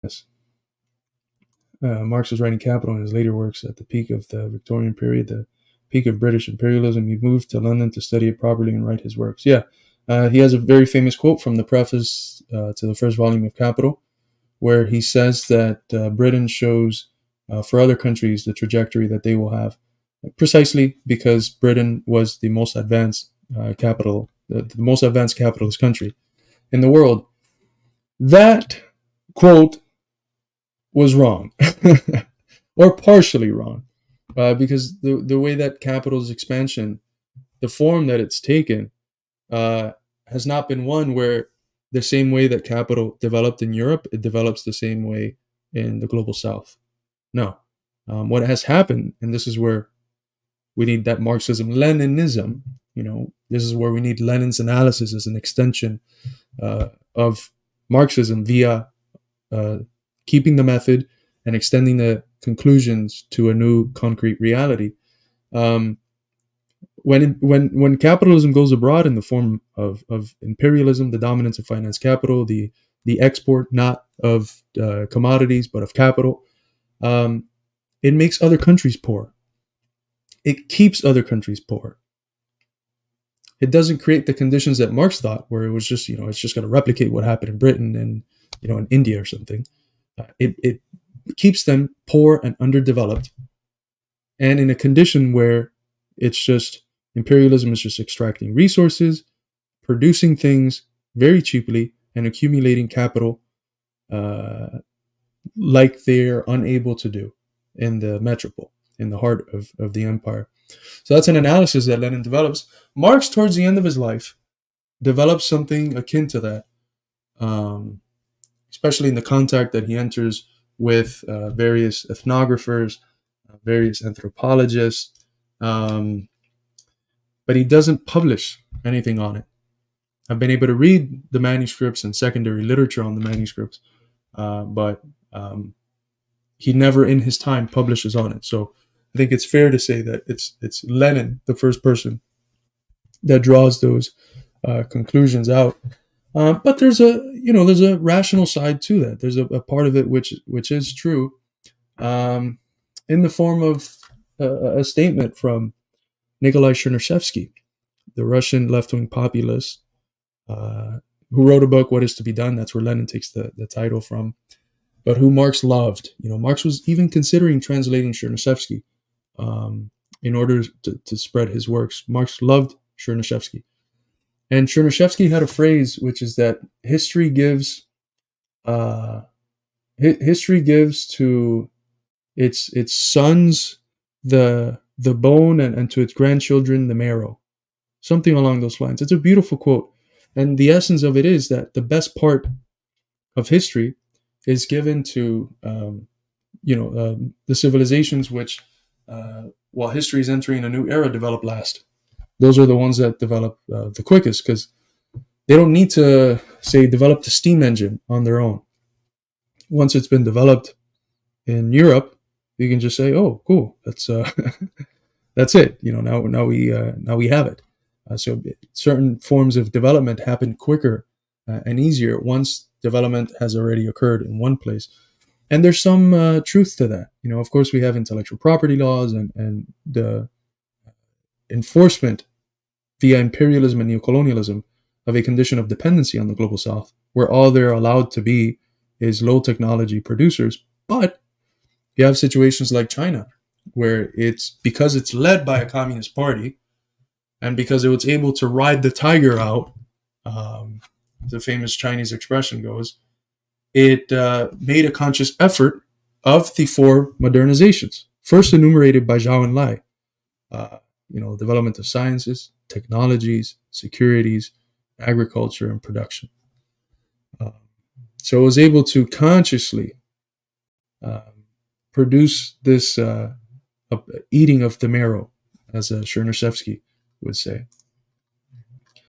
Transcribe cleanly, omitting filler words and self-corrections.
Yes. Marx was writing Capital in his later works at the peak of the Victorian period, the peak of British imperialism. He moved to London to study it properly and write his works. Yeah, he has a very famous quote from the preface to the first volume of Capital, where he says that Britain shows for other countries the trajectory that they will have, precisely because Britain was the most advanced the most advanced capitalist country in the world. That quote was wrong, or partially wrong, because the way that capital's expansion, the form that it's taken, has not been one where the same way that capital developed in Europe, it develops the same way in the global South. No. What has happened, and this is where we need that Marxism, Leninism, this is where we need Lenin's analysis as an extension of Marxism via keeping the method and extending the conclusions to a new concrete reality. When capitalism goes abroad in the form of imperialism, the dominance of finance capital, the export not of commodities but of capital, it makes other countries poor. It keeps other countries poor. It doesn't create the conditions that Marx thought, where it was just, it's just going to replicate what happened in Britain and, in India or something. It keeps them poor and underdeveloped, and in a condition where it's just imperialism is just extracting resources, producing things very cheaply, and accumulating capital like they're unable to do in the metropole, in the heart of the empire. So that's an analysis that Lenin develops. Marx, towards the end of his life, develops something akin to that, especially in the contact that he enters with various ethnographers, various anthropologists, but he doesn't publish anything on it. I've been able to read the manuscripts and secondary literature on the manuscripts, but he never in his time publishes on it. So I think it's fair to say that it's Lenin, the first person, that draws those conclusions out. But there's a rational side to that. There's a part of it which is true, in the form of a statement from Nikolai Chernyshevsky, the Russian left-wing populist, who wrote a book, What is to be Done? That's where Lenin takes the title from, but who Marx loved. Marx was even considering translating Chernyshevsky in order to spread his works. Marx loved Chernyshevsky. And Chernyshevsky had a phrase, which is that history gives to its sons the bone, and to its grandchildren the marrow. Something along those lines. It's a beautiful quote. And the essence of it is that the best part of history is given to the civilizations which, while history is entering a new era, develop last. Those are the ones that develop the quickest, because they don't need to, say, develop the steam engine on their own. Once it's been developed in Europe, you can just say, "Oh, cool, that's that's it." Now we have it. So certain forms of development happen quicker and easier once development has already occurred in one place. And there's some truth to that. Of course, we have intellectual property laws and the enforcement via imperialism and neocolonialism of a condition of dependency on the global South, where all they're allowed to be is low technology producers. But you have situations like China, where because it's led by a communist party, and because it was able to ride the tiger out, the famous Chinese expression goes, it made a conscious effort of the four modernizations, first enumerated by Zhou Enlai. Development of sciences, technologies, securities, agriculture, and production. So it was able to consciously produce this eating of the marrow, as Chernyshevsky would say.